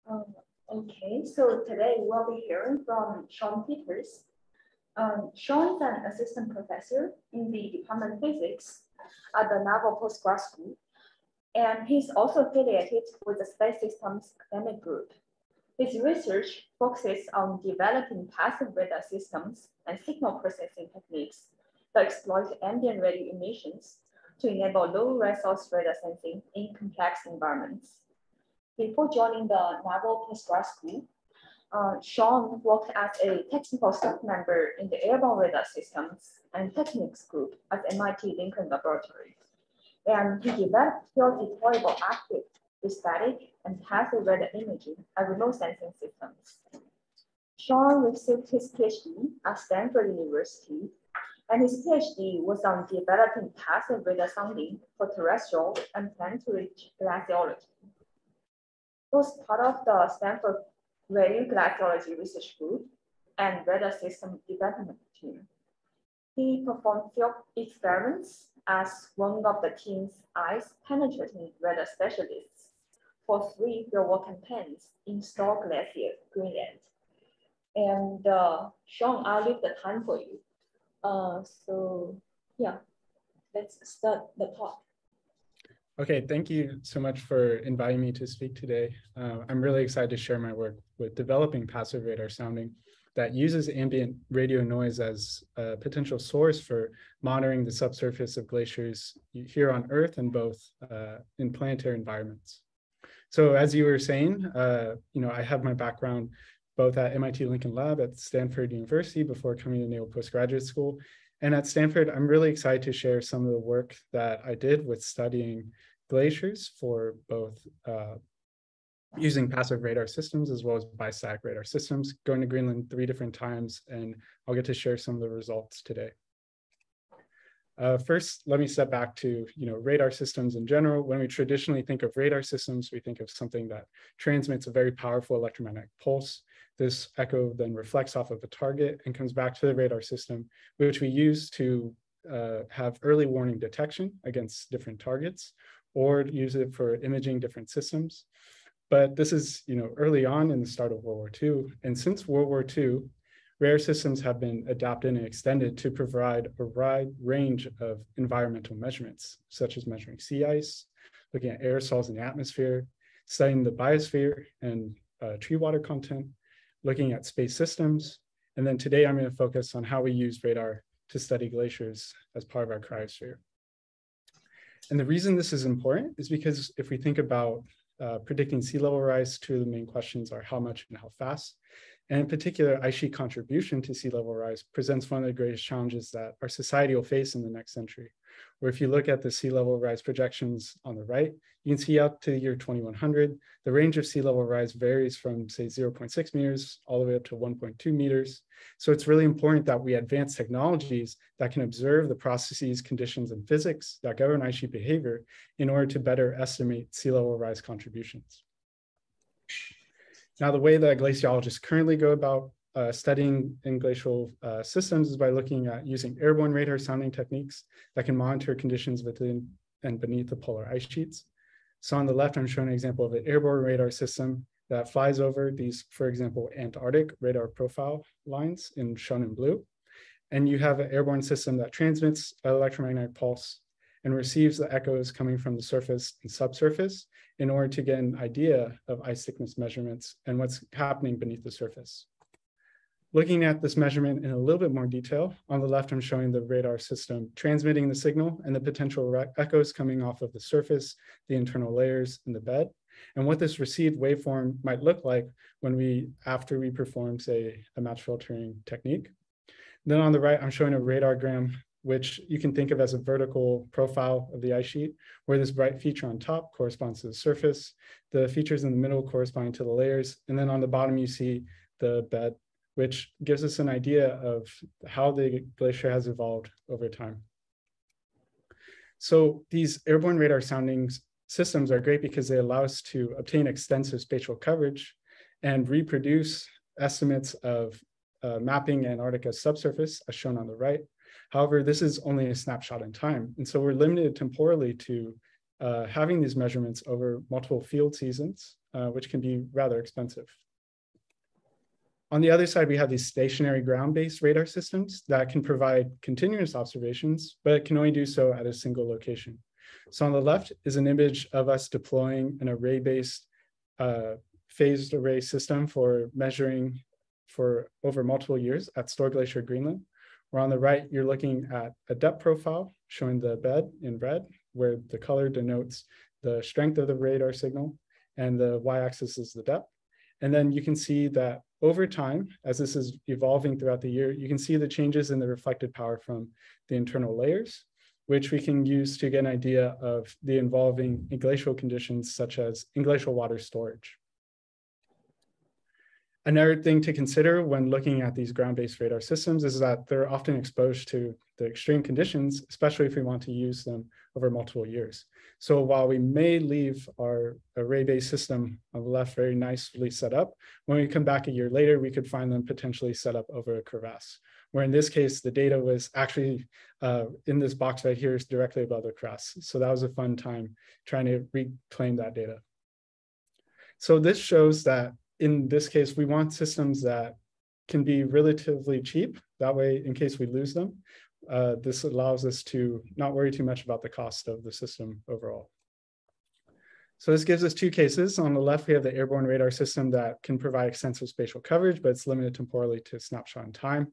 Um, okay, so today we'll be hearing from Sean Peters. Sean is an assistant professor in the Department of Physics at the Naval Postgraduate School, and he's also affiliated with the Space Systems Academic Group. His research focuses on developing passive radar systems and signal processing techniques that exploit ambient radio emissions to enable low-resource radar sensing in complex environments. Before joining the Naval Postgraduate School, Sean worked as a technical staff member in the Airborne Radar Systems and Techniques Group at MIT Lincoln Laboratory. And he developed field-deployable active, static, and passive radar imaging and remote sensing systems. Sean received his PhD at Stanford University, and his PhD was on developing passive radar sounding for terrestrial and planetary glaciology. He was part of the Stanford Radio Glaciology Research Group and radar system development team. He performed field experiments as one of the team's ice penetrating radar specialists for 3 fieldwork campaigns in Snow Glacier, Greenland. And Sean, I'll leave the time for you. So yeah, let's start the talk. Okay, thank you so much for inviting me to speak today. I'm really excited to share my work with developing passive radar sounding that uses ambient radio noise as a potential source for monitoring the subsurface of glaciers here on Earth and both in planetary environments. So as you were saying, I have my background both at MIT Lincoln Lab at Stanford University before coming to Naval Postgraduate School. And at Stanford, I'm really excited to share some of the work that I did with studying glaciers for both using passive radar systems as well as bistatic radar systems, going to Greenland 3 different times, and I'll get to share some of the results today. First, let me step back to radar systems in general. When we traditionally think of radar systems, we think of something that transmits a very powerful electromagnetic pulse. This echo then reflects off of a target and comes back to the radar system, which we use to have early warning detection against different targets, or use it for imaging different systems. But this is early on in the start of World War II. And since World War II, radar systems have been adapted and extended to provide a wide range of environmental measurements, such as measuring sea ice, looking at aerosols in the atmosphere, studying the biosphere and tree water content, looking at space systems. And then today I'm going to focus on how we use radar to study glaciers as part of our cryosphere. And the reason this is important is because if we think about predicting sea level rise, 2 of the main questions are how much and how fast. And in particular, ice sheet contribution to sea level rise presents one of the greatest challenges that our society will face in the next century. Where if you look at the sea level rise projections on the right, you can see up to the year 2100, the range of sea level rise varies from say 0.6 meters all the way up to 1.2 meters. So it's really important that we advance technologies that can observe the processes, conditions, and physics that govern ice sheet behavior in order to better estimate sea level rise contributions. Now, the way that glaciologists currently go about studying in glacial systems is by looking at using airborne radar sounding techniques that can monitor conditions within and beneath the polar ice sheets. So on the left, I'm showing an example of an airborne radar system that flies over these, for example, Antarctic radar profile lines shown in blue. And you have an airborne system that transmits an electromagnetic pulse and receives the echoes coming from the surface and subsurface in order to get an idea of ice thickness measurements and what's happening beneath the surface. Looking at this measurement in a little bit more detail, on the left, I'm showing the radar system transmitting the signal and the potential echoes coming off of the surface, the internal layers, and the bed, and what this received waveform might look like after we perform, say, a match filtering technique. Then on the right, I'm showing a radargram, which you can think of as a vertical profile of the ice sheet, where this bright feature on top corresponds to the surface, the features in the middle corresponding to the layers, and then on the bottom, you see the bed, which gives us an idea of how the glacier has evolved over time. So these airborne radar sounding systems are great because they allow us to obtain extensive spatial coverage and reproduce estimates of mapping Antarctica's subsurface, as shown on the right. However, this is only a snapshot in time. And so we're limited temporally to having these measurements over multiple field seasons which can be rather expensive. On the other side, we have these stationary ground-based radar systems that can provide continuous observations, but can only do so at a single location. So on the left is an image of us deploying an array-based phased array system for measuring for over multiple years at Store Glacier, Greenland. Where on the right, you're looking at a depth profile showing the bed in red, where the color denotes the strength of the radar signal, and the y-axis is the depth. And then you can see that over time, as this is evolving throughout the year, you can see the changes in the reflected power from the internal layers, which we can use to get an idea of the involving glacial conditions, such as glacial water storage. Another thing to consider when looking at these ground-based radar systems is that they're often exposed to the extreme conditions, especially if we want to use them over multiple years. So while we may leave our array-based system on the left very nicely set up, when we come back a year later, we could find them potentially set up over a crevasse, where in this case, the data was actually in this box right here is directly above the crevasse. So that was a fun time trying to reclaim that data. So this shows that in this case, we want systems that can be relatively cheap. That way, in case we lose them, this allows us to not worry too much about the cost of the system overall. So this gives us two cases. On the left, we have the airborne radar system that can provide extensive spatial coverage, but it's limited temporally to snapshot in time.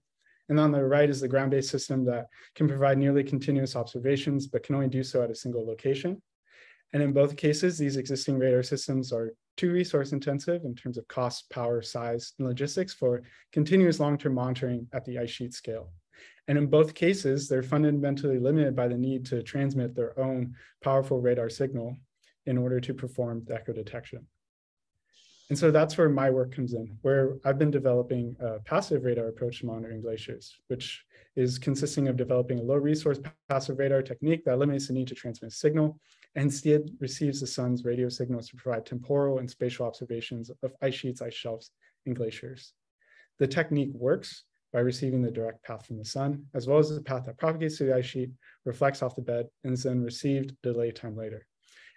And on the right is the ground-based system that can provide nearly continuous observations, but can only do so at a single location. And in both cases, these existing radar systems are too resource intensive in terms of cost, power, size, and logistics for continuous long-term monitoring at the ice sheet scale. And in both cases, they're fundamentally limited by the need to transmit their own powerful radar signal in order to perform the echo detection. And so that's where my work comes in, where I've been developing a passive radar approach to monitoring glaciers, which is consisting of developing a low resource passive radar technique that eliminates the need to transmit signal and instead receives the sun's radio signals to provide temporal and spatial observations of ice sheets, ice shelves, and glaciers. The technique works by receiving the direct path from the sun, as well as the path that propagates to the ice sheet, reflects off the bed, and is then received delay time later.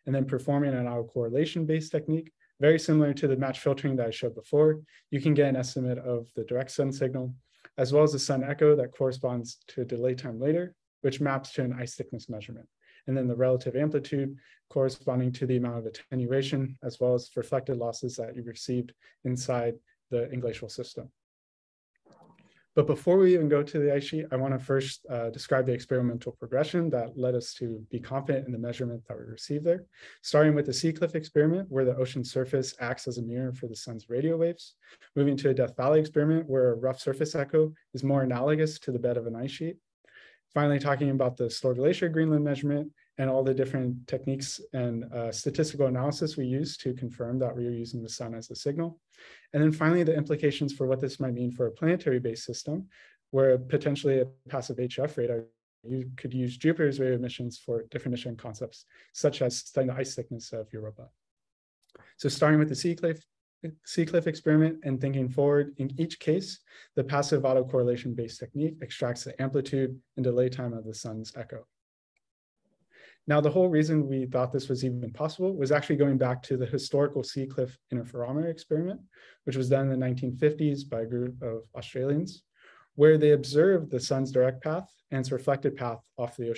And then performing an autocorrelation-based technique, very similar to the match filtering that I showed before, you can get an estimate of the direct sun signal, as well as the sun echo that corresponds to a delay time later, which maps to an ice thickness measurement. And then the relative amplitude corresponding to the amount of attenuation, as well as reflected losses that you received inside the glacial system. But before we even go to the ice sheet, I want to first describe the experimental progression that led us to be confident in the measurement that we received there, starting with the sea cliff experiment, where the ocean surface acts as a mirror for the sun's radio waves, moving to a Death Valley experiment, where a rough surface echo is more analogous to the bed of an ice sheet. Finally, talking about the Store Glacier Greenland measurement and all the different techniques and statistical analysis we use to confirm that we are using the sun as a signal. And then finally, the implications for what this might mean for a planetary-based system, where potentially a passive HF radar, you could use Jupiter's radio emissions for different mission concepts, such as studying the ice thickness of Europa. So starting with the sea cliff experiment and thinking forward, in each case, the passive autocorrelation-based technique extracts the amplitude and delay time of the sun's echo. Now, the whole reason we thought this was even possible was actually going back to the historical sea cliff interferometer experiment, which was done in the 1950s by a group of Australians, where they observed the sun's direct path and its reflected path off the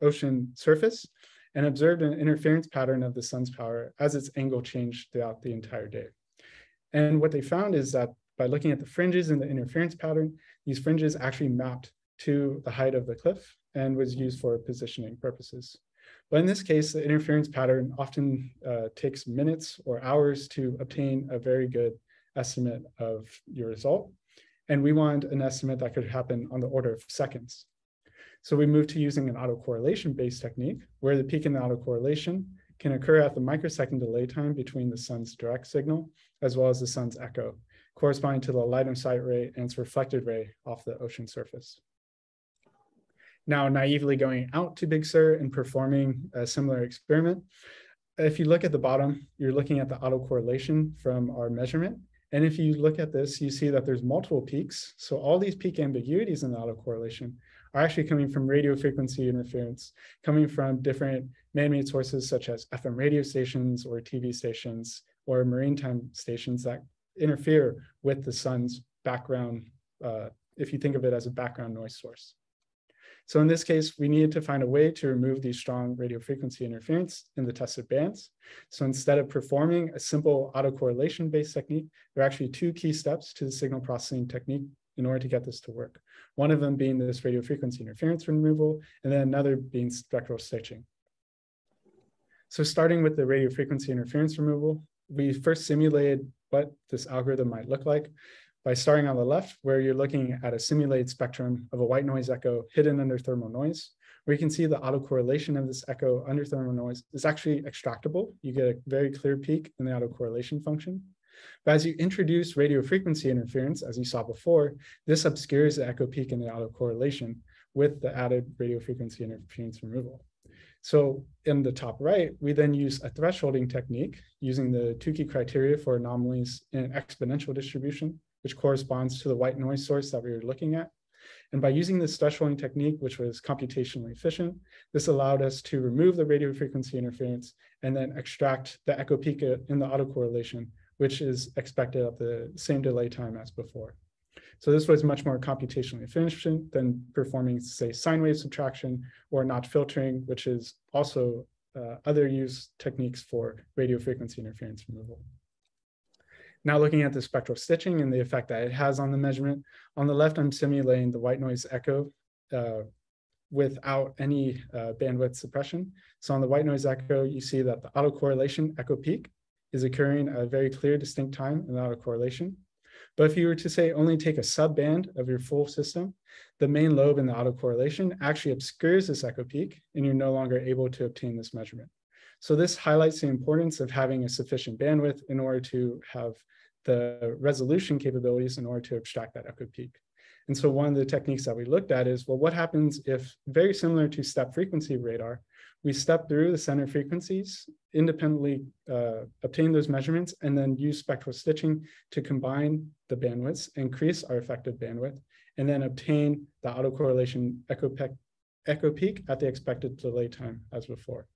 ocean surface, and observed an interference pattern of the sun's power as its angle changed throughout the entire day. And what they found is that by looking at the fringes in the interference pattern, these fringes actually mapped to the height of the cliff and was used for positioning purposes. But in this case, the interference pattern often takes minutes or hours to obtain a very good estimate of your result. And we wanted an estimate that could happen on the order of seconds. So we moved to using an autocorrelation-based technique, where the peak in the autocorrelation can occur at the microsecond delay time between the sun's direct signal, as well as the sun's echo, corresponding to the line of sight ray and its reflected ray off the ocean surface. Now, naively going out to Big Sur and performing a similar experiment, if you look at the bottom, you're looking at the autocorrelation from our measurement. And if you look at this, you see that there's multiple peaks. So all these peak ambiguities in the autocorrelation are actually coming from radio frequency interference, coming from different man-made sources such as FM radio stations or TV stations or maritime stations that interfere with the sun's background, if you think of it as a background noise source. So in this case, we needed to find a way to remove these strong radio frequency interference in the tested bands. So instead of performing a simple autocorrelation based technique, there are actually two key steps to the signal processing technique in order to get this to work. One of them being this radio frequency interference removal, and then another being spectral stitching. So starting with the radio frequency interference removal, we first simulated what this algorithm might look like by starting on the left, where you're looking at a simulated spectrum of a white noise echo hidden under thermal noise, where you can see the autocorrelation of this echo under thermal noise is actually extractable. You get a very clear peak in the autocorrelation function. But as you introduce radio frequency interference, as you saw before, this obscures the echo peak in the autocorrelation with the added radio frequency interference removal. So in the top right, we then use a thresholding technique using the Tukey criteria for anomalies in an exponential distribution, which corresponds to the white noise source that we were looking at. And by using this thresholding technique, which was computationally efficient, this allowed us to remove the radio frequency interference and then extract the echo peak in the autocorrelation, which is expected at the same delay time as before. So this was much more computationally efficient than performing, say, sine wave subtraction or notch filtering, which is also other use techniques for radio frequency interference removal. Now looking at the spectral stitching and the effect that it has on the measurement, on the left, I'm simulating the white noise echo without any bandwidth suppression. So on the white noise echo, you see that the autocorrelation echo peak is occurring at a very clear, distinct time in the autocorrelation. But if you were to say only take a subband of your full system, the main lobe in the autocorrelation actually obscures this echo peak, and you're no longer able to obtain this measurement. So this highlights the importance of having a sufficient bandwidth in order to have the resolution capabilities in order to extract that echo peak. And so one of the techniques that we looked at is, well, what happens if, very similar to step frequency radar, we step through the center frequencies, independently obtain those measurements, and then use spectral stitching to combine the bandwidths, increase our effective bandwidth, and then obtain the autocorrelation echo peak at the expected delay time as before.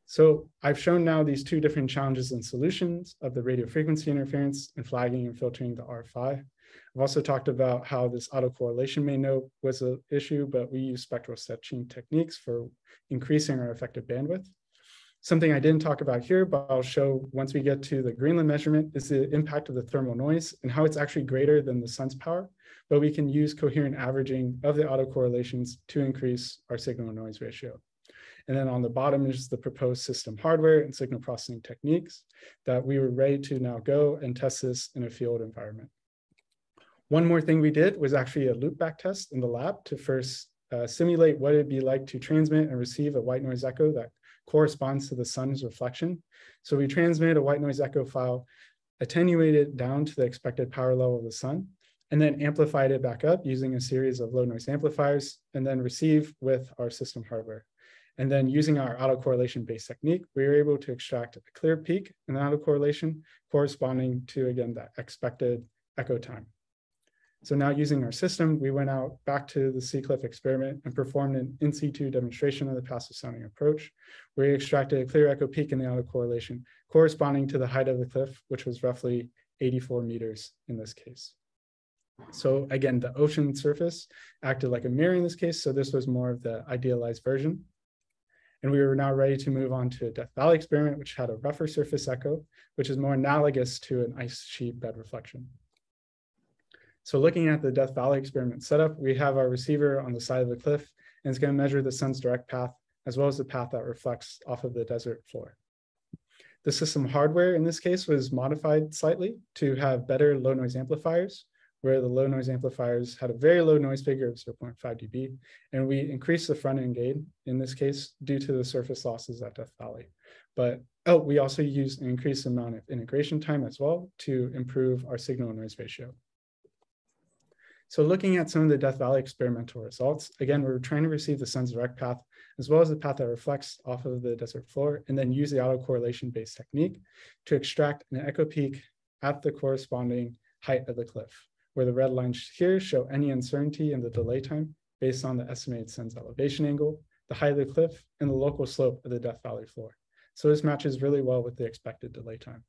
So I've shown now these two different challenges and solutions of the radio frequency interference and flagging and filtering the R5. I've also talked about how this autocorrelation may know was an issue, but we use spectral stitching techniques for increasing our effective bandwidth. Something I didn't talk about here, but I'll show once we get to the Greenland measurement, is the impact of the thermal noise and how it's actually greater than the sun's power, but we can use coherent averaging of the autocorrelations to increase our signal noise ratio. And then on the bottom is the proposed system hardware and signal processing techniques that we were ready to now go and test this in a field environment. One more thing we did was actually a loopback test in the lab to first simulate what it'd be like to transmit and receive a white noise echo that corresponds to the sun's reflection. So we transmitted a white noise echo file, attenuated it down to the expected power level of the sun, and then amplified it back up using a series of low noise amplifiers, and then receive with our system hardware. And then using our autocorrelation based technique, we were able to extract a clear peak in the autocorrelation corresponding to, again, that expected echo time. So now using our system, we went out back to the Sea Cliff experiment and performed an in situ demonstration of the passive sounding approach, where we extracted a clear echo peak in the autocorrelation corresponding to the height of the cliff, which was roughly 84 meters in this case. So again, the ocean surface acted like a mirror in this case. So this was more of the idealized version. And we were now ready to move on to a Death Valley experiment, which had a rougher surface echo, which is more analogous to an ice sheet bed reflection. So looking at the Death Valley experiment setup, we have our receiver on the side of the cliff, and it's going to measure the sun's direct path, as well as the path that reflects off of the desert floor. The system hardware in this case was modified slightly to have better low noise amplifiers, where the low noise amplifiers had a very low noise figure of 0.5 dB, and we increased the front end gain in this case due to the surface losses at Death Valley. But we also used an increased amount of integration time as well to improve our signal noise ratio. So looking at some of the Death Valley experimental results, again, we're trying to receive the sun's direct path, as well as the path that reflects off of the desert floor, and then use the autocorrelation based technique to extract an echo peak at the corresponding height of the cliff, where the red lines here show any uncertainty in the delay time based on the estimated sun's elevation angle, the height of the cliff, and the local slope of the Death Valley floor. So this matches really well with the expected delay time.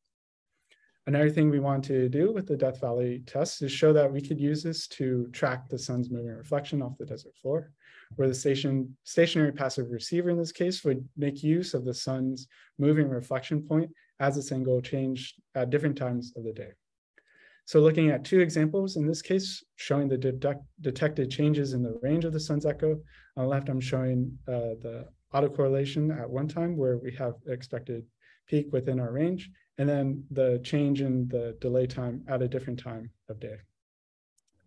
Another thing we want to do with the Death Valley test is show that we could use this to track the sun's moving reflection off the desert floor, where the stationary passive receiver in this case would make use of the sun's moving reflection point as its angle changed at different times of the day. So looking at two examples, in this case, showing the detected changes in the range of the sun's echo. On the left, I'm showing the autocorrelation at one time where we have expected peak within our range, and then the change in the delay time at a different time of day.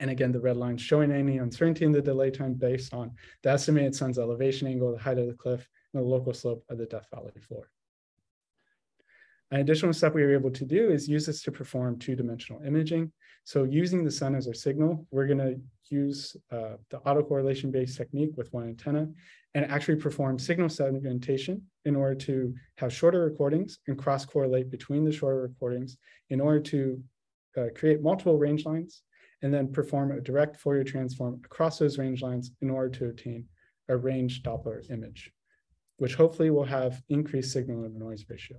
And again, the red line showing any uncertainty in the delay time based on the estimated sun's elevation angle, the height of the cliff, and the local slope of the Death Valley floor. An additional step we were able to do is use this to perform two-dimensional imaging. So using the sun as our signal, we're going to use the autocorrelation-based technique with one antenna and actually perform signal segmentation in order to have shorter recordings and cross-correlate between the shorter recordings in order to create multiple range lines and then perform a direct Fourier transform across those range lines in order to obtain a range Doppler image, which hopefully will have increased signal to noise ratio.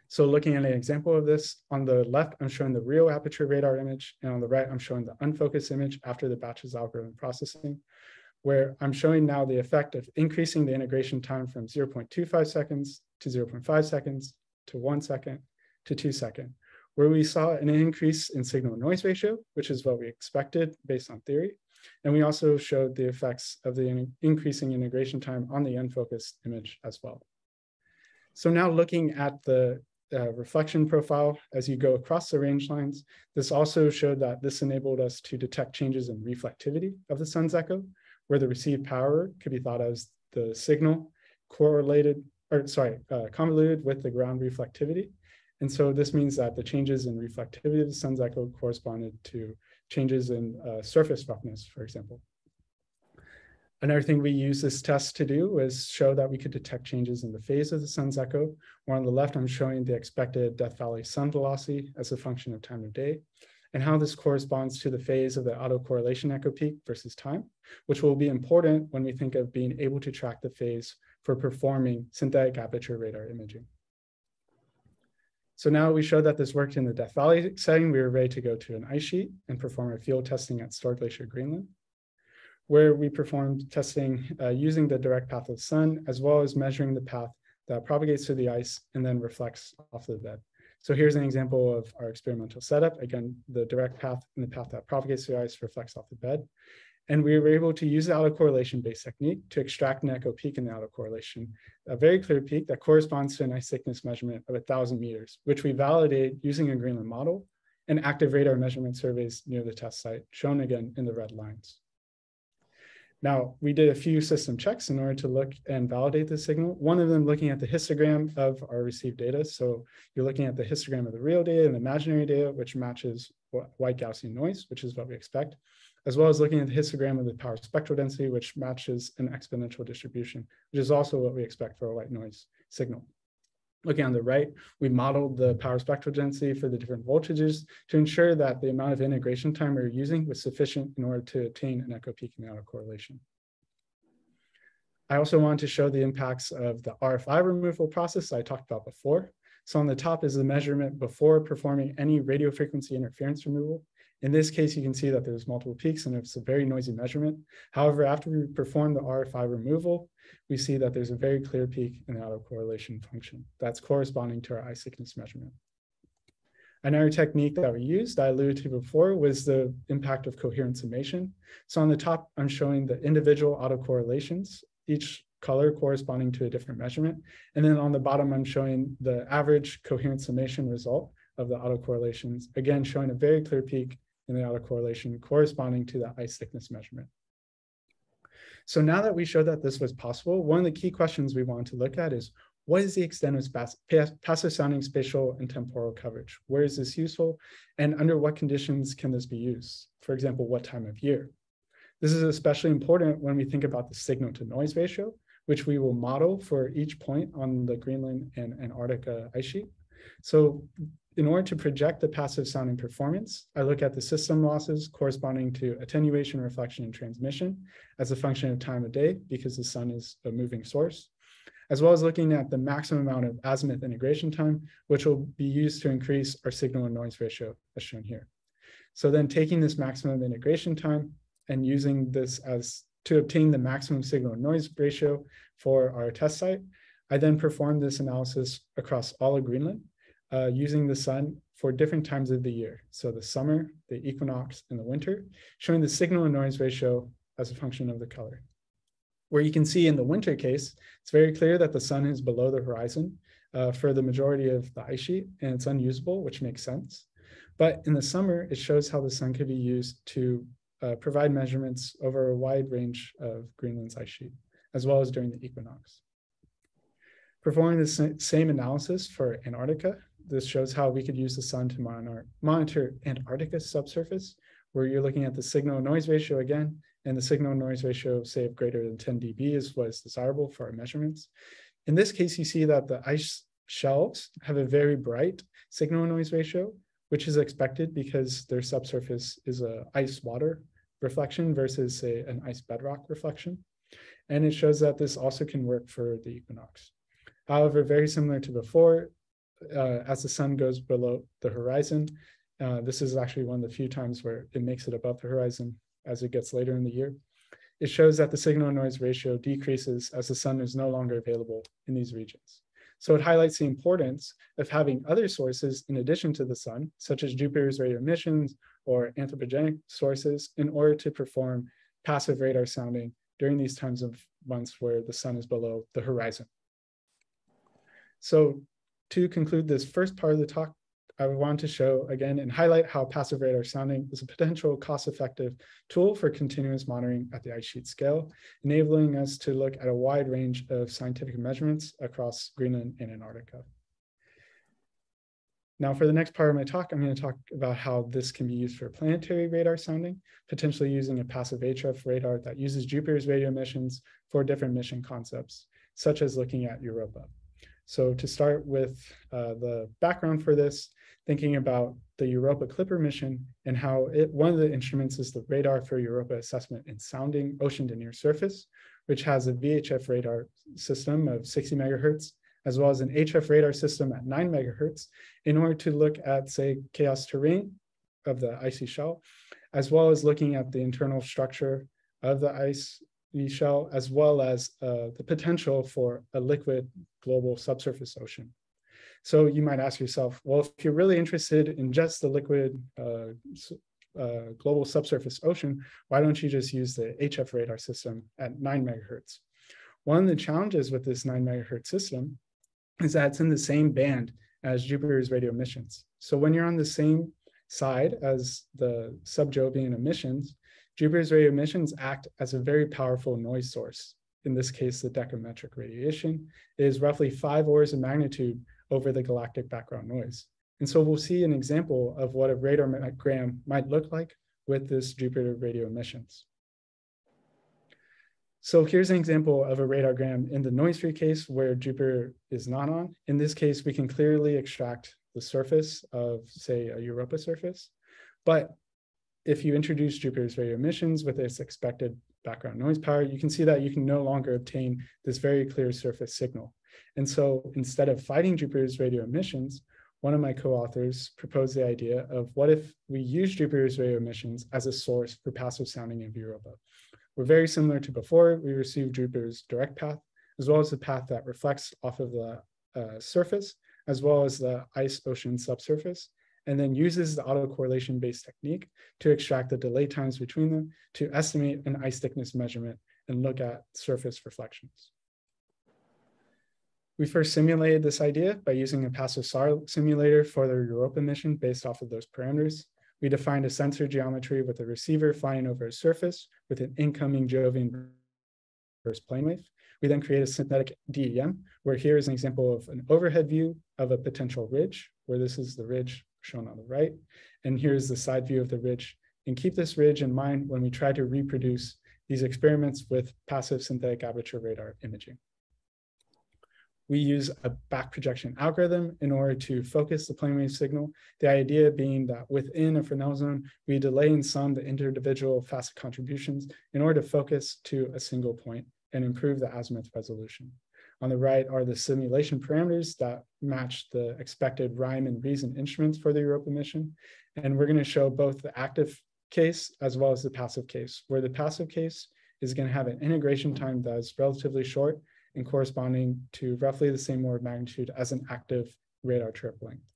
So looking at an example of this, on the left, I'm showing the real aperture radar image, and on the right, I'm showing the unfocused image after the batch's algorithm processing, where I'm showing now the effect of increasing the integration time from 0.25 seconds to 0.5 seconds to 1 second to 2 seconds, where we saw an increase in signal noise ratio, which is what we expected based on theory. And we also showed the effects of the increasing integration time on the unfocused image as well. So now looking at the reflection profile as you go across the range lines, this also showed that this enabled us to detect changes in reflectivity of the sun's echo, where the received power could be thought of as the signal convoluted with the ground reflectivity. And so this means that the changes in reflectivity of the sun's echo corresponded to changes in surface roughness, for example. Another thing we use this test to do is show that we could detect changes in the phase of the sun's echo, where on the left, I'm showing the expected Death Valley sun velocity as a function of time of day, and how this corresponds to the phase of the autocorrelation echo peak versus time, which will be important when we think of being able to track the phase for performing synthetic aperture radar imaging. So now we showed that this worked in the Death Valley setting. We were ready to go to an ice sheet and perform our field testing at Store Glacier, Greenland, where we performed testing using the direct path of the sun, as well as measuring the path that propagates through the ice and then reflects off the bed. So here's an example of our experimental setup. Again, the direct path and the path that propagates through the ice reflects off the bed. And we were able to use the autocorrelation-based technique to extract an echo peak in the autocorrelation, a very clear peak that corresponds to an ice thickness measurement of 1,000 meters, which we validated using a Greenland model and active radar measurement surveys near the test site, shown again in the red lines. Now, we did a few system checks in order to look and validate the signal. One of them looking at the histogram of our received data. So you're looking at the histogram of the real data and the imaginary data, which matches white Gaussian noise, which is what we expect, as well as looking at the histogram of the power spectral density, which matches an exponential distribution, which is also what we expect for a white noise signal. Looking on the right, we modeled the power spectral density for the different voltages to ensure that the amount of integration time we were using was sufficient in order to attain an echo peak in the autocorrelation. I also wanted to show the impacts of the RFI removal process I talked about before. So on the top is the measurement before performing any radio frequency interference removal. In this case, you can see that there's multiple peaks and it's a very noisy measurement. However, after we perform the RFI removal, we see that there's a very clear peak in the autocorrelation function that's corresponding to our eye thickness measurement. Another technique that we used, I alluded to before, was the impact of coherent summation. So on the top, I'm showing the individual autocorrelations, each color corresponding to a different measurement. And then on the bottom, I'm showing the average coherent summation result of the autocorrelations, again, showing a very clear peak in the autocorrelation corresponding to the ice thickness measurement. So now that we showed that this was possible, one of the key questions we wanted to look at is, what is the extent of passive sounding spatial and temporal coverage? Where is this useful? And under what conditions can this be used? For example, what time of year? This is especially important when we think about the signal to noise ratio, which we will model for each point on the Greenland and Antarctica ice sheet. So in order to project the passive sounding performance, I look at the system losses corresponding to attenuation, reflection, and transmission as a function of time of day, because the sun is a moving source, as well as looking at the maximum amount of azimuth integration time, which will be used to increase our signal and noise ratio, as shown here. So then taking this maximum integration time and using this as to obtain the maximum signal and noise ratio for our test site, I then perform this analysis across all of Greenland, using the sun for different times of the year. So the summer, the equinox, and the winter, showing the signal and noise ratio as a function of the color. Where you can see in the winter case, it's very clear that the sun is below the horizon for the majority of the ice sheet, and it's unusable, which makes sense. But in the summer, it shows how the sun could be used to provide measurements over a wide range of Greenland's ice sheet, as well as during the equinox. Performing the same analysis for Antarctica, this shows how we could use the sun to monitor Antarctica's subsurface, where you're looking at the signal and noise ratio again, and the signal and noise ratio, say, of greater than 10 dB is what is desirable for our measurements. In this case, you see that the ice shelves have a very bright signal and noise ratio, which is expected because their subsurface is a ice water reflection versus, say, an ice bedrock reflection. And it shows that this also can work for the equinox. However, very similar to before, as the sun goes below the horizon, this is actually one of the few times where it makes it above the horizon as it gets later in the year. It shows that the signal and noise ratio decreases as the sun is no longer available in these regions. So it highlights the importance of having other sources in addition to the sun, such as Jupiter's radio emissions or anthropogenic sources, in order to perform passive radar sounding during these times of months where the sun is below the horizon. So to conclude this first part of the talk, I want to show again and highlight how passive radar sounding is a potential cost-effective tool for continuous monitoring at the ice sheet scale, enabling us to look at a wide range of scientific measurements across Greenland and Antarctica. Now, for the next part of my talk, I'm going to talk about how this can be used for planetary radar sounding, potentially using a passive HF radar that uses Jupiter's radio emissions for different mission concepts, such as looking at Europa. So to start with the background for this, thinking about the Europa Clipper mission and how one of the instruments is the radar for Europa assessment and sounding ocean to near surface, which has a VHF radar system of 60 megahertz, as well as an HF radar system at 9 megahertz, in order to look at, say, chaos terrain of the icy shell, as well as looking at the internal structure of the ice shell, as well as the potential for a liquid global subsurface ocean. So you might ask yourself, well, if you're really interested in just the liquid global subsurface ocean, why don't you just use the HF radar system at 9 megahertz? One of the challenges with this 9 megahertz system is that it's in the same band as Jupiter's radio emissions. So when you're on the same side as the subjovian emissions, Jupiter's radio emissions act as a very powerful noise source. In this case, the decametric radiation is roughly 5 orders of magnitude over the galactic background noise. And so we'll see an example of what a radargram might look like with this Jupiter radio emissions. So here's an example of a radargram in the noise-free case where Jupiter is not on. In this case, we can clearly extract the surface of, say, a Europa surface. But if you introduce Jupiter's radio emissions with its expected background noise power, you can see that you can no longer obtain this very clear surface signal. And so instead of fighting Jupiter's radio emissions, one of my co-authors proposed the idea of what if we use Jupiter's radio emissions as a source for passive sounding of Europa. We're very similar to before. We receive Jupiter's direct path, as well as the path that reflects off of the surface, as well as the ice ocean subsurface, and then uses the autocorrelation based technique to extract the delay times between them to estimate an ice thickness measurement and look at surface reflections. We first simulated this idea by using a passive SAR simulator for the Europa mission based off of those parameters. We defined a sensor geometry with a receiver flying over a surface with an incoming Jovian burst plane wave. We then create a synthetic DEM, where here is an example of an overhead view of a potential ridge, where this is the ridge shown on the right. And here's the side view of the ridge. And keep this ridge in mind when we try to reproduce these experiments with passive synthetic aperture radar imaging. we use a back projection algorithm in order to focus the plane wave signal. The idea being that within a Fresnel zone, we delay and sum the individual facet contributions in order to focus to a single point and improve the azimuth resolution. On the right are the simulation parameters that match the expected rhyme and reason instruments for the Europa mission. And we're going to show both the active case as well as the passive case, where the passive case is going to have an integration time that is relatively short and corresponding to roughly the same order of magnitude as an active radar trip length.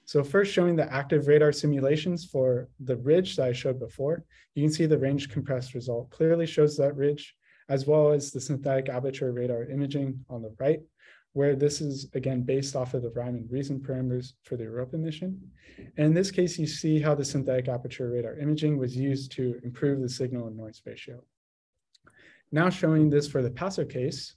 So first, showing the active radar simulations for the ridge that I showed before, you can see the range compressed result clearly shows that ridge, as well as the synthetic aperture radar imaging on the right, where this is again based off of the rhyme and reason parameters for the Europa mission. And in this case, you see how the synthetic aperture radar imaging was used to improve the signal and noise ratio. Now showing this for the passive case,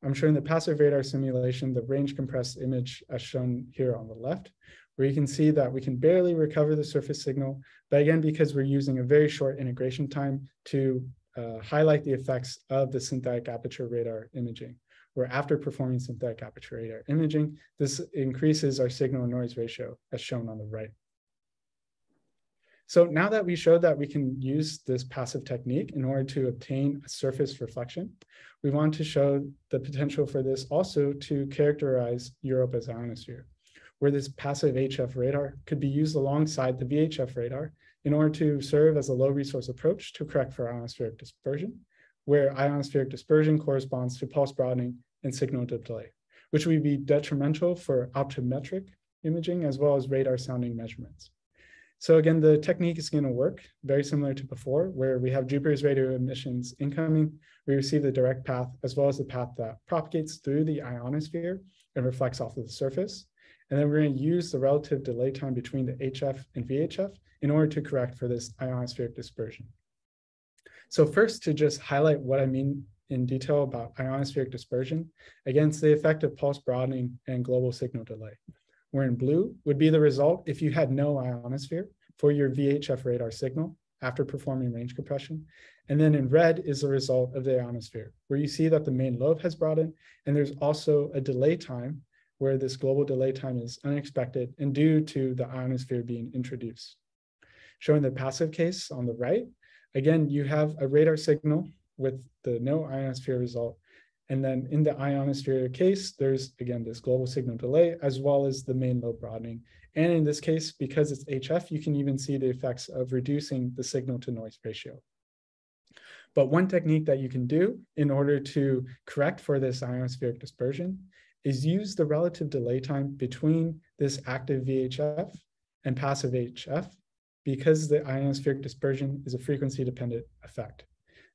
I'm showing the passive radar simulation, the range compressed image as shown here on the left, where you can see that we can barely recover the surface signal, but again, because we're using a very short integration time to highlight the effects of the synthetic aperture radar imaging, where after performing synthetic aperture radar imaging, this increases our signal and noise ratio as shown on the right. So now that we showed that we can use this passive technique in order to obtain a surface reflection, we want to show the potential for this also to characterize Europa's ionosphere, where this passive HF radar could be used alongside the VHF radar in order to serve as a low resource approach to correct for ionospheric dispersion, where ionospheric dispersion corresponds to pulse broadening and signal delay, which would be detrimental for optometric imaging as well as radar sounding measurements. So again, the technique is going to work very similar to before, where we have Jupiter's radio emissions incoming, we receive the direct path as well as the path that propagates through the ionosphere and reflects off of the surface. And then we're going to use the relative delay time between the HF and VHF in order to correct for this ionospheric dispersion. So first, to just highlight what I mean in detail about ionospheric dispersion, again, it's the effect of pulse broadening and global signal delay. Where in blue would be the result if you had no ionosphere for your VHF radar signal after performing range compression. And then in red is the result of the ionosphere, where you see that the main lobe has broadened, and there's also a delay time where this global delay time is unexpected and due to the ionosphere being introduced. Showing the passive case on the right, again, you have a radar signal with the no ionosphere result. And then in the ionosphere case, there's again this global signal delay as well as the main lobe broadening. And in this case, because it's HF, you can even see the effects of reducing the signal to noise ratio. But one technique that you can do in order to correct for this ionospheric dispersion is use the relative delay time between this active VHF and passive HF, because the ionospheric dispersion is a frequency dependent effect.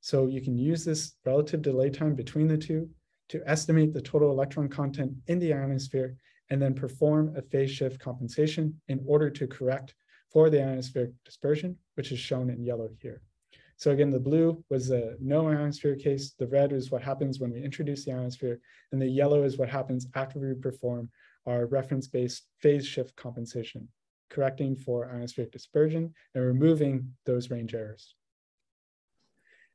So you can use this relative delay time between the two to estimate the total electron content in the ionosphere and then perform a phase shift compensation in order to correct for the ionospheric dispersion, which is shown in yellow here. So again, the blue was the no ionosphere case, the red is what happens when we introduce the ionosphere, and the yellow is what happens after we perform our reference-based phase shift compensation, correcting for ionospheric dispersion and removing those range errors.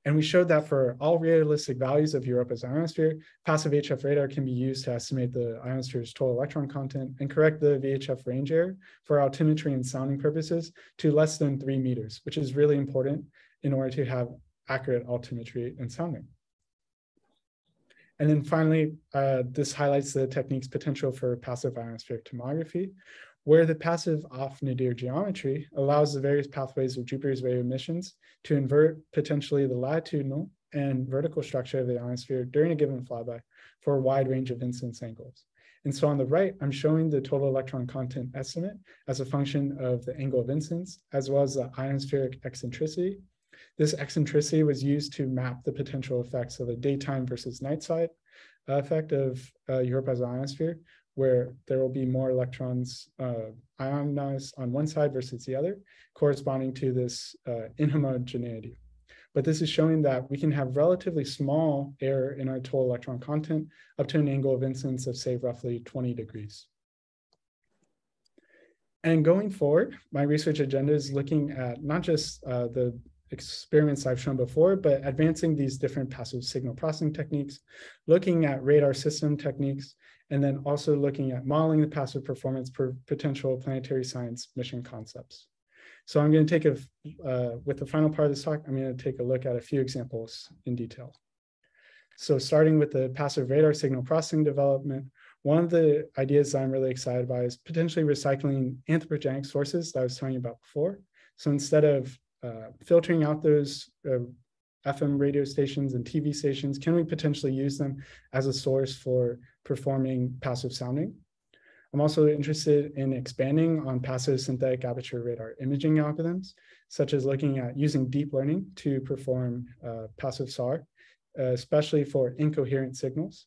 And we showed that for all realistic values of Europa's ionosphere, passive HF radar can be used to estimate the ionosphere's total electron content and correct the VHF range error for altimetry and sounding purposes to less than 3 meters, which is really important in order to have accurate altimetry and sounding. And then finally, this highlights the technique's potential for passive ionospheric tomography, where the passive off-nadir geometry allows the various pathways of Jupiter's radio emissions to invert potentially the latitudinal and vertical structure of the ionosphere during a given flyby for a wide range of incidence angles. And so on the right, I'm showing the total electron content estimate as a function of the angle of incidence, as well as the ionospheric eccentricity. This eccentricity was used to map the potential effects of a daytime versus night side effect of Europa's ionosphere, where there will be more electrons ionized on one side versus the other, corresponding to this inhomogeneity. But this is showing that we can have relatively small error in our total electron content up to an angle of incidence of, say, roughly 20 degrees. And going forward, my research agenda is looking at not just the experiments I've shown before, but advancing these different passive signal processing techniques, looking at radar system techniques, and then also looking at modeling the passive performance for potential planetary science mission concepts. So I'm going to take with the final part of this talk, I'm going to take a look at a few examples in detail. So starting with the passive radar signal processing development, one of the ideas that I'm really excited by is potentially recycling anthropogenic sources that I was telling you about before. So instead of filtering out those FM radio stations and TV stations, can we potentially use them as a source for performing passive sounding? I'm also interested in expanding on passive synthetic aperture radar imaging algorithms, such as looking at using deep learning to perform passive SAR, especially for incoherent signals.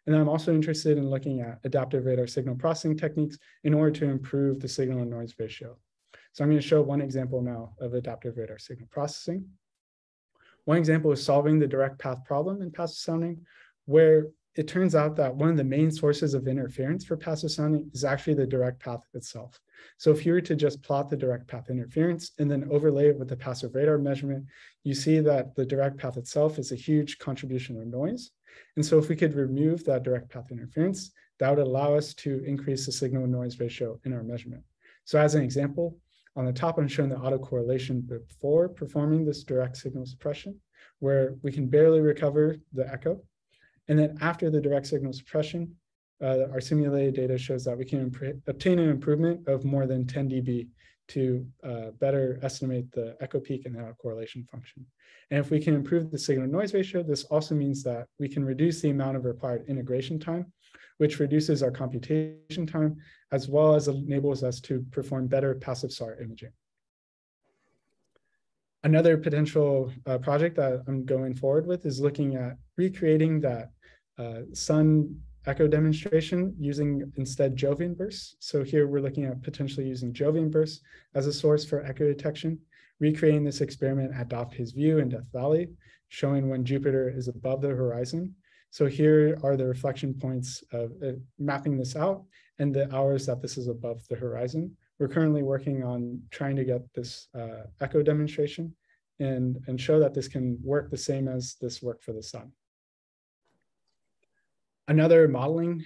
And I'm also interested in looking at adaptive radar signal processing techniques in order to improve the signal and noise ratio. So I'm going to show one example now of adaptive radar signal processing. One example is solving the direct path problem in passive sounding, where it turns out that one of the main sources of interference for passive sounding is actually the direct path itself. So if you were to just plot the direct path interference and then overlay it with the passive radar measurement, you see that the direct path itself is a huge contribution of noise. And so if we could remove that direct path interference, that would allow us to increase the signal and noise ratio in our measurement. So as an example, on the top, I'm showing the autocorrelation before performing this direct signal suppression, where we can barely recover the echo. And then after the direct signal suppression, our simulated data shows that we can obtain an improvement of more than 10 dB to better estimate the echo peak and the autocorrelation function. And if we can improve the signal noise ratio, this also means that we can reduce the amount of required integration time, which reduces our computation time, as well as enables us to perform better passive SAR imaging. Another potential project that I'm going forward with is looking at recreating that sun echo demonstration using instead Jovian bursts. So here we're looking at potentially using Jovian bursts as a source for echo detection, recreating this experiment at Daphne's View in Death Valley, showing when Jupiter is above the horizon. So here are the reflection points of mapping this out and the hours that this is above the horizon. We're currently working on trying to get this echo demonstration and show that this can work the same as this work for the sun. Another modeling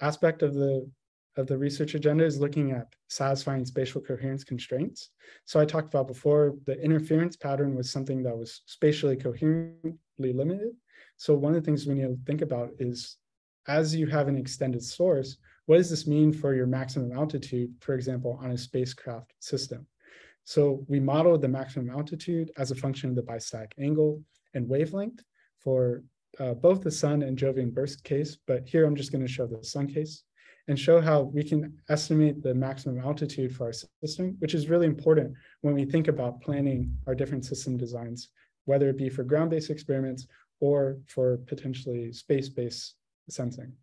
aspect of the research agenda is looking at satisfying spatial coherence constraints. So I talked about before, the interference pattern was something that was spatially coherently limited. So one of the things we need to think about is, as you have an extended source, what does this mean for your maximum altitude, for example, on a spacecraft system? So we modeled the maximum altitude as a function of the bistatic angle and wavelength for both the sun and Jovian burst case, but here I'm just going to show the sun case and show how we can estimate the maximum altitude for our system, which is really important when we think about planning our different system designs, whether it be for ground-based experiments or for potentially space-based sensing.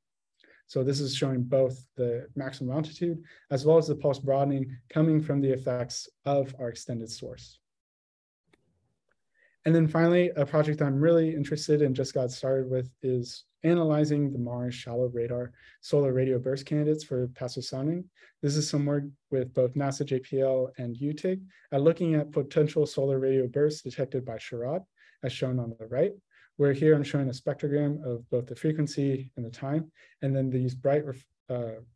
So this is showing both the maximum altitude as well as the pulse broadening coming from the effects of our extended source. And then finally, a project I'm really interested in, just got started with, is analyzing the Mars shallow radar solar radio burst candidates for passive sounding. This is some work with both NASA JPL and UTIG at looking at potential solar radio bursts detected by Sherrod, as shown on the right, where here I'm showing a spectrogram of both the frequency and the time, and then these bright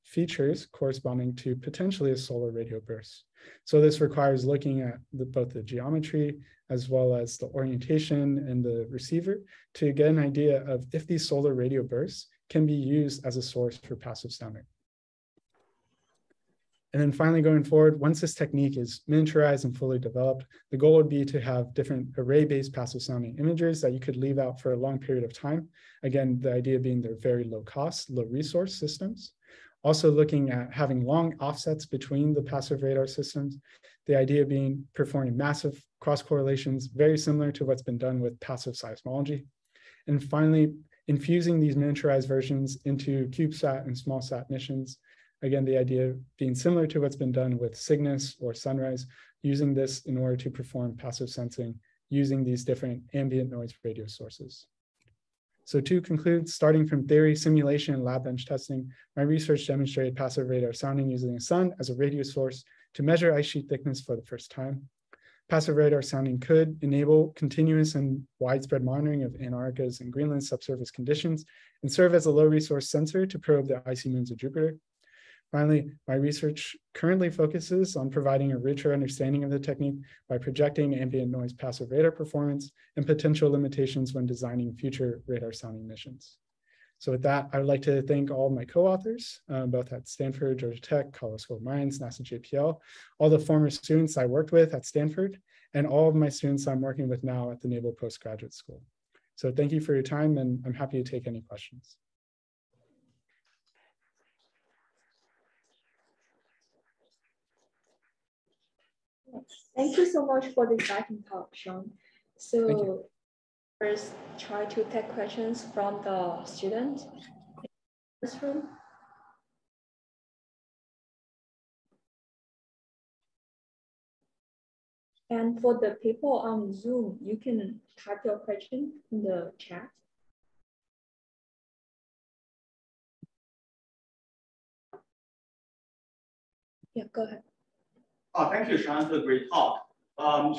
features corresponding to potentially a solar radio burst. So this requires looking at both the geometry as well as the orientation and the receiver to get an idea of if these solar radio bursts can be used as a source for passive sounding. And then finally, going forward, once this technique is miniaturized and fully developed, the goal would be to have different array-based passive sounding imagers that you could leave out for a long period of time. Again, the idea being they're very low cost, low resource systems. Also looking at having long offsets between the passive radar systems. The idea being performing massive cross correlations, very similar to what's been done with passive seismology. And finally, infusing these miniaturized versions into CubeSat and SmallSat missions. Again, the idea being similar to what's been done with Cygnus or Sunrise, using this in order to perform passive sensing using these different ambient noise radio sources. So to conclude, starting from theory, simulation, and lab bench testing, my research demonstrated passive radar sounding using the sun as a radio source to measure ice sheet thickness for the first time. Passive radar sounding could enable continuous and widespread monitoring of Antarctica's and Greenland's subsurface conditions and serve as a low resource sensor to probe the icy moons of Jupiter. Finally, my research currently focuses on providing a richer understanding of the technique by projecting ambient noise passive radar performance and potential limitations when designing future radar sounding missions. So with that, I would like to thank all of my co-authors, both at Stanford, Georgia Tech, Colorado School of Mines, NASA JPL, all the former students I worked with at Stanford, and all of my students I'm working with now at the Naval Postgraduate School. So thank you for your time, and I'm happy to take any questions. Thank you so much for the exciting talk, Sean. So first, try to take questions from the student in this room. And for the people on Zoom, you can type your question in the chat. Yeah, go ahead. Thank you, Sean, for the great talk.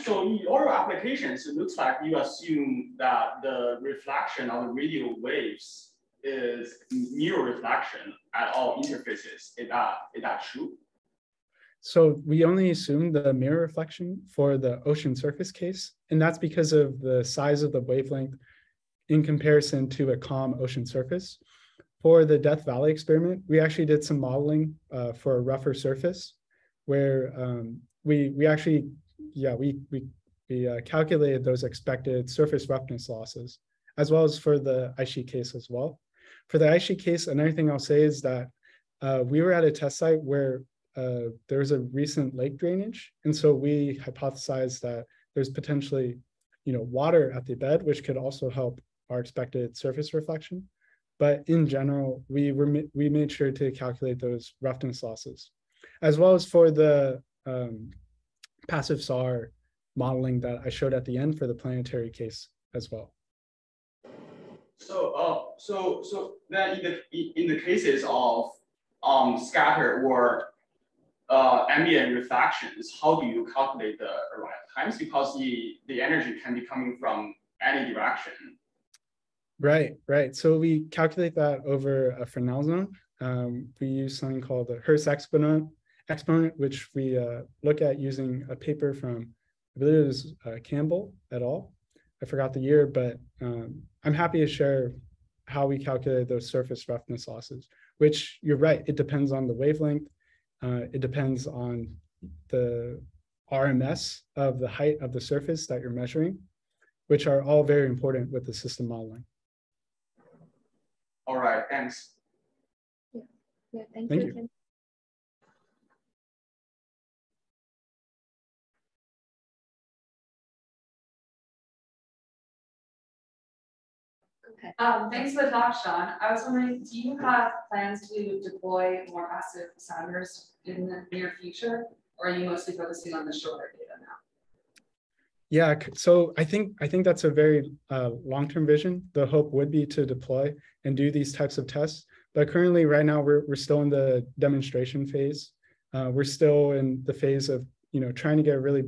So in your applications, it looks like you assume that the reflection of the radio waves is mirror reflection at all interfaces. Is that true? So we only assume the mirror reflection for the ocean surface case, and that's because of the size of the wavelength in comparison to a calm ocean surface. For the Death Valley experiment, we actually did some modeling for a rougher surface, where we actually calculated those expected surface roughness losses, as well as for the ice sheet case as well. For the ice sheet case, another thing I'll say is that we were at a test site where there's a recent lake drainage, and so we hypothesized that there's potentially, water at the bed, which could also help our expected surface reflection. But in general, we made sure to calculate those roughness losses, as well as for the passive SAR modeling that I showed at the end for the Planetary case as well. So then in the cases of scatter or ambient reflections, how do you calculate the arrival times? Because the energy can be coming from any direction. Right. So we calculate that over a Fresnel zone. We use something called the Hurst exponent, which we look at using a paper from, I believe it was Campbell et al. I forgot the year, but I'm happy to share how we calculate those surface roughness losses, which you're right, it depends on the wavelength. It depends on the RMS of the height of the surface that you're measuring, which are all very important with the system modeling. All right, thanks. Yeah, thank you. Okay. Thanks for the talk, Sean. I was wondering, do you have plans to deploy more passive sounders in the near future, or are you mostly focusing on the shorter data now? Yeah, so I think that's a very long-term vision. The hope would be to deploy and do these types of tests, but currently, right now, we're still in the demonstration phase. We're still in the phase of trying to get a really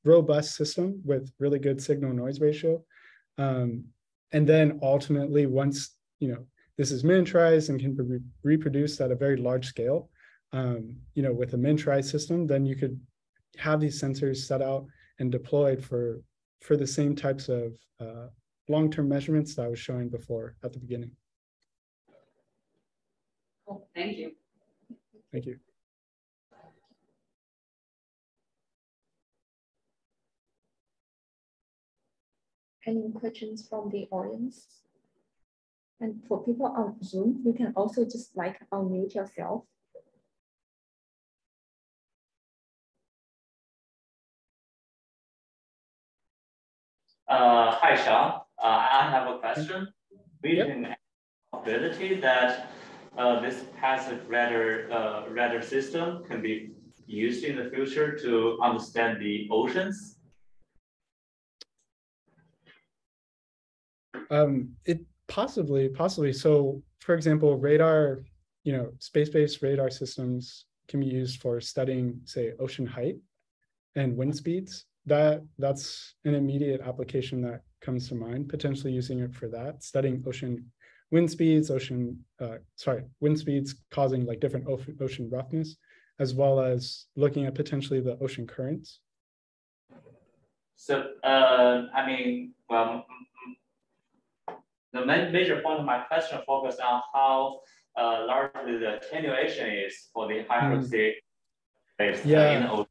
robust system with really good signal-noise ratio. And then ultimately, once this is miniaturized and can be reproduced at a very large scale, with a miniaturized system, then you could have these sensors set out and deployed for the same types of long-term measurements that I was showing before at the beginning. Cool. Thank you. Thank you. Any questions from the audience? And for people on Zoom, you can also just unmute yourself. Hi, Sean. I have a question. Vision ability that this passive radar system can be used in the future to understand the oceans? It possibly. So, for example, radar, space-based radar systems can be used for studying, say, ocean height and wind speeds. that's an immediate application that comes to mind, potentially using it for that, studying ocean wind speeds, wind speeds causing like different ocean roughness, as well as looking at potentially the ocean currents. So, I mean, well, the major point of my question focused on how largely the attenuation is for the high frequency waves in the ocean.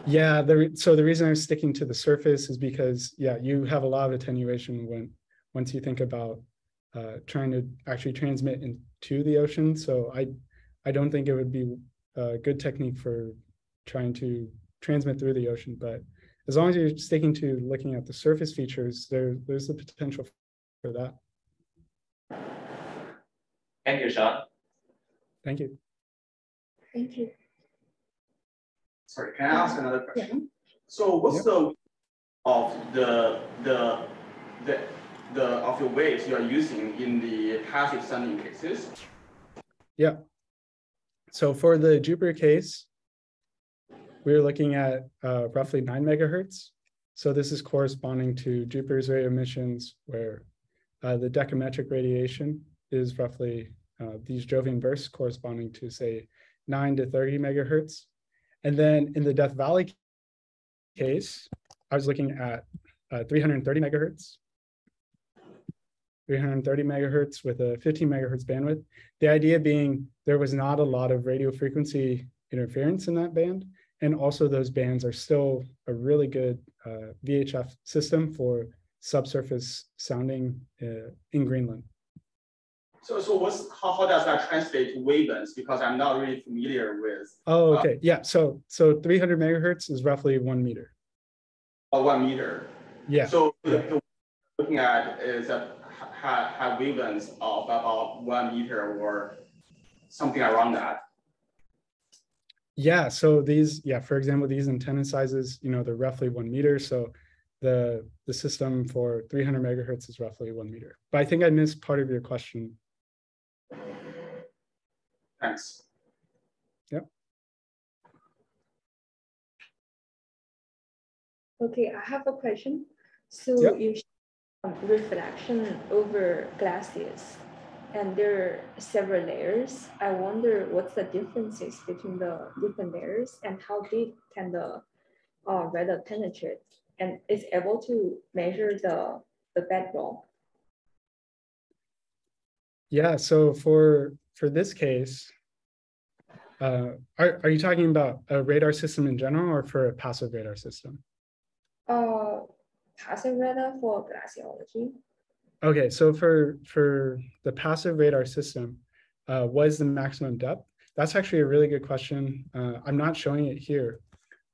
Yeah, so the reason I'm sticking to the surface is because, yeah, you have a lot of attenuation once you think about trying to actually transmit into the ocean. So I don't think it would be a good technique for trying to transmit through the ocean. But as long as you're sticking to looking at the surface features, there's the potential for that. Thank you, Sean. Thank you. Thank you. Sorry, can I ask another question? Yeah. So what's the of the of your waves you are using in the passive sending cases? Yeah. So for the Jupiter case, we're looking at roughly 9 megahertz. So this is corresponding to Jupiter's radio emissions, where the decametric radiation is roughly these Jovian bursts corresponding to, say, 9 to 30 megahertz. And then in the Death Valley case, I was looking at 330 megahertz. 330 megahertz with a 15 megahertz bandwidth. The idea being there was not a lot of radio frequency interference in that band. And also those bands are still a really good VHF system for subsurface sounding in Greenland. So how does that translate to wavelengths? Because I'm not really familiar with. Oh, okay. Yeah. So 300 megahertz is roughly 1 meter. Oh, 1 meter. Yeah. So the looking at is that have wavelengths of about 1 meter or something around that. Yeah. So these, for example, these antenna sizes, they're roughly 1 meter. So the system for 300 megahertz is roughly 1 meter. But I think I missed part of your question. Thanks. Yep. Okay, I have a question. So you show reflection over glaciers, and there are several layers. I wonder what's the differences between the different layers and how deep can the radar penetrate, and is able to measure the bedrock. Yeah, so for this case, are you talking about a radar system in general or for a passive radar system? Passive radar for glaciology. Okay, so for the passive radar system, what is the maximum depth? That's actually a really good question. I'm not showing it here,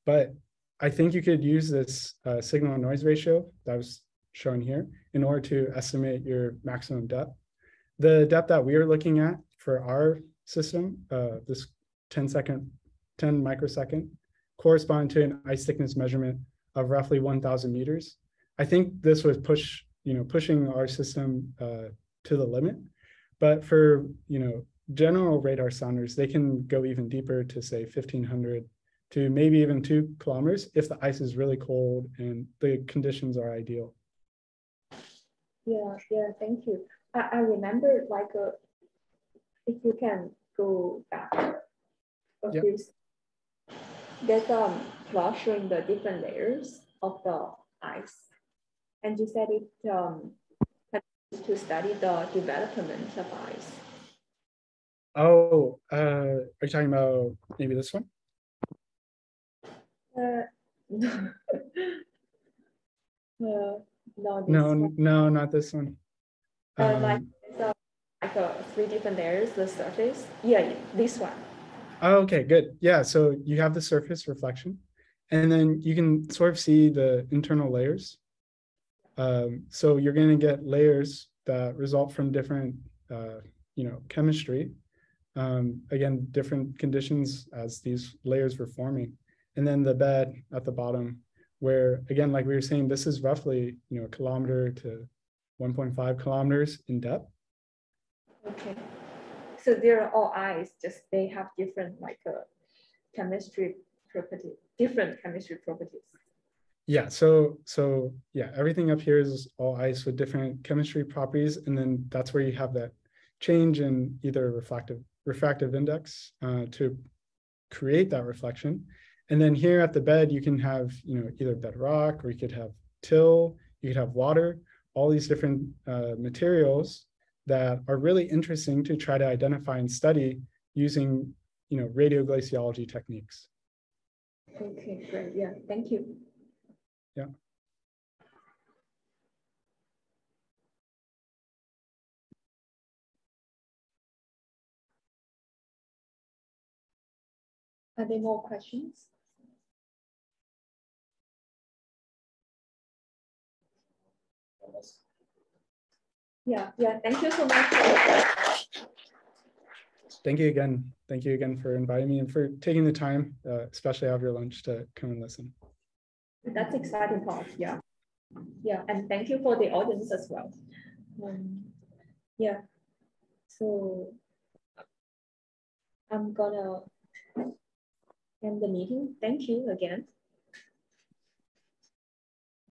but I think you could use this signal noise ratio that was shown here in order to estimate your maximum depth. The depth that we are looking at for our system, this 10 microsecond, correspond to an ice thickness measurement of roughly 1,000 meters. I think this was pushing our system to the limit, but for general radar sounders, they can go even deeper to say 1,500 to maybe even 2 kilometers if the ice is really cold and the conditions are ideal. Yeah, thank you. I remember if you can go back a few, there's plot showing the different layers of the ice, and you said it to study the development of ice. Oh, are you talking about maybe this one? No, not this one. Like 3 different layers, the surface. Yeah, this one. Oh, okay, good. Yeah, so you have the surface reflection, and then you can sort of see the internal layers. So you're going to get layers that result from different, chemistry. Again, different conditions as these layers were forming. And then the bed at the bottom, where, again, like we were saying, this is roughly, a kilometer to 1.5 kilometers in depth. Okay. So they're all ice, just they have different chemistry properties, different chemistry properties. Yeah, so yeah, everything up here is all ice with different chemistry properties, and then that's where you have that change in either refractive index to create that reflection. And then here at the bed, you can have, you know, either bedrock, or you could have till, you could have water, all these different materials that are really interesting to try to identify and study using, you know, radioglaciology techniques. Okay, great. Yeah, thank you. Yeah. Are there more questions? Yeah, thank you so much. Thank you again. Thank you again for inviting me and for taking the time, especially after your lunch, to come and listen. That's exciting part. Yeah. Yeah, and thank you for the audience as well. Yeah. So I'm gonna end the meeting. Thank you again.